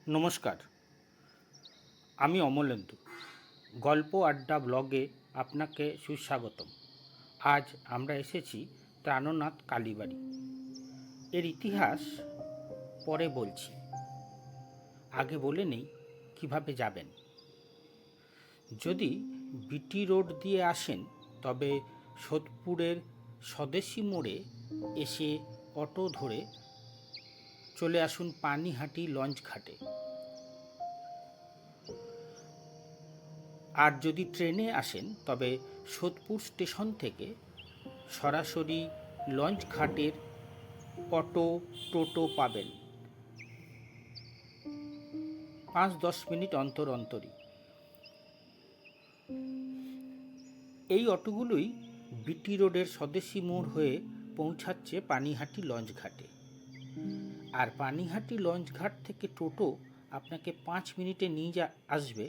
নমস্কার, আমি অমলেন্দু। গল্প আড্ডা ব্লগে আপনাকে সুস্বাগতম। আজ আমরা এসেছি প্রাণনাথ কালীবাড়ি। এর ইতিহাস পরে বলছি, আগে বলে নেই কিভাবে যাবেন। যদি বিটি রোড দিয়ে আসেন তবে সোদপুরের স্বদেশী মোড়ে এসে অটো ধরে চলে আসুন পানিহাটি লঞ্চ ঘাটে। আর যদি ট্রেনে আসেন তবে সোদপুর স্টেশন থেকে সরাসরি লঞ্চ ঘাটের অটো টোটো পাবেন 5-10 মিনিট অন্তর অন্তরই। এই অটোগুলোই বিটি রোডের স্বদেশী মোড় হয়ে পৌঁছাচ্ছে পানিহাটি লঞ্চ ঘাটে। আর পানিহাটি লঞ্চ ঘাট থেকে টোটো আপনাকে 5 মিনিটে নিয়ে আসবে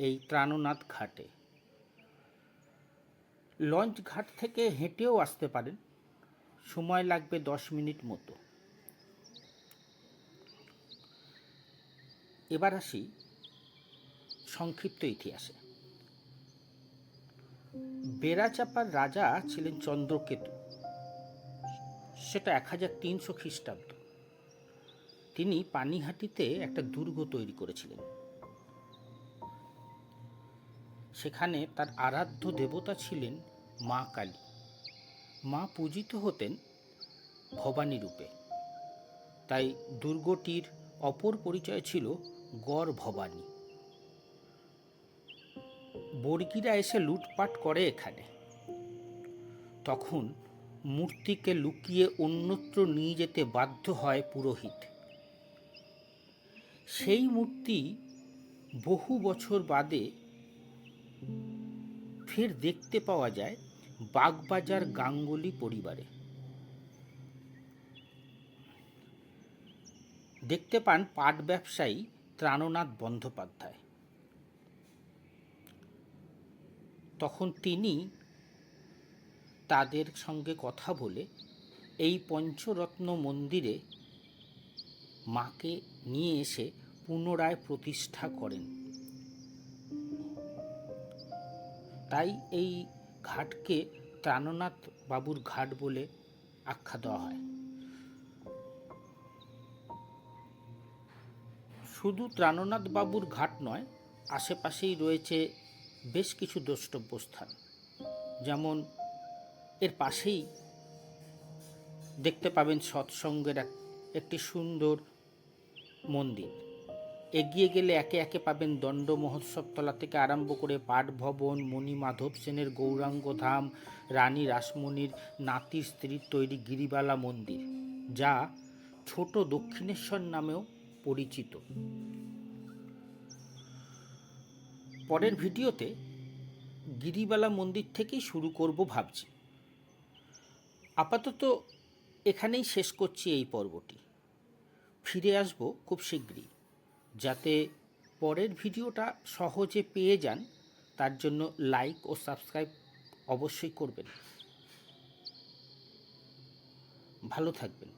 এই প্রাণনাথ ঘাটে। লঞ্চ ঘাট থেকে হেঁটেও আসতে পারেন, সময় লাগবে 10 মিনিট মতো। এবার আসি সংক্ষিপ্ত ইতিহাসে। বেড়াচাঁপার রাজা ছিলেন চন্দ্রকেতু, সেটা 1300 খ্রিস্টাব্দ। তিনি পানিহাটিতে একটা দুর্গ তৈরি করেছিলেন। সেখানে তার আরাধ্য দেবতা ছিলেন মা কালী। মা পূজিত হতেন ভবানী রূপে, তাই দুর্গটির অপর পরিচয় ছিল গড় ভবানী। বর্গীরা এসে লুটপাট করে এখানে। তখন মূর্তিকে লুকিয়ে অন্যত্র নিয়ে যেতে বাধ্য হয় পুরোহিত। সেই মূর্তি বহু বছর বাদে ফের দেখতে পাওয়া যায় বাগবাজার গাঙ্গুলি পরিবারে। দেখতে পান পাট ব্যবসায়ী ত্রাণনাথ বন্দ্যোপাধ্যায়। তখন তিনি তাদের সঙ্গে কথা বলে এই পঞ্চরত্ন মন্দিরে মাকে নিয়ে এসে পুনরায় প্রতিষ্ঠা করেন। তাই এই ঘাটকে ত্রাণনাথ বাবুর ঘাট বলে আখ্যা দেওয়া হয়। শুধু ত্রাণনাথ বাবুর ঘাট নয়, আশেপাশেই রয়েছে বেশ কিছু দ্রষ্টব্য স্থান। যেমন এর পাশেই দেখতে পাবেন সৎসঙ্গের একটি সুন্দর মন্দির। এগিয়ে গেলে একে একে পাবেন দণ্ড মহোৎসবতলা থেকে আরম্ভ করে পাঠ ভবন, মণি মাধব সেনের গৌরাঙ্গ ধাম, রানী রাসমণির নাতির স্ত্রীর তৈরি গিরিবালা মন্দির, যা ছোট দক্ষিণেশ্বর নামেও পরিচিত। পরের ভিডিওতে গিরিবালা মন্দির থেকেই শুরু করব ভাবছি। আপাতত এখানেই শেষ করছি এই পর্বটি। ফিরে আসব খুব শীঘ্রই। যাতে পরের ভিডিওটা সহজে পেয়ে যান, তার জন্য লাইক ও সাবস্ক্রাইব অবশ্যই করবেন। ভালো থাকবেন।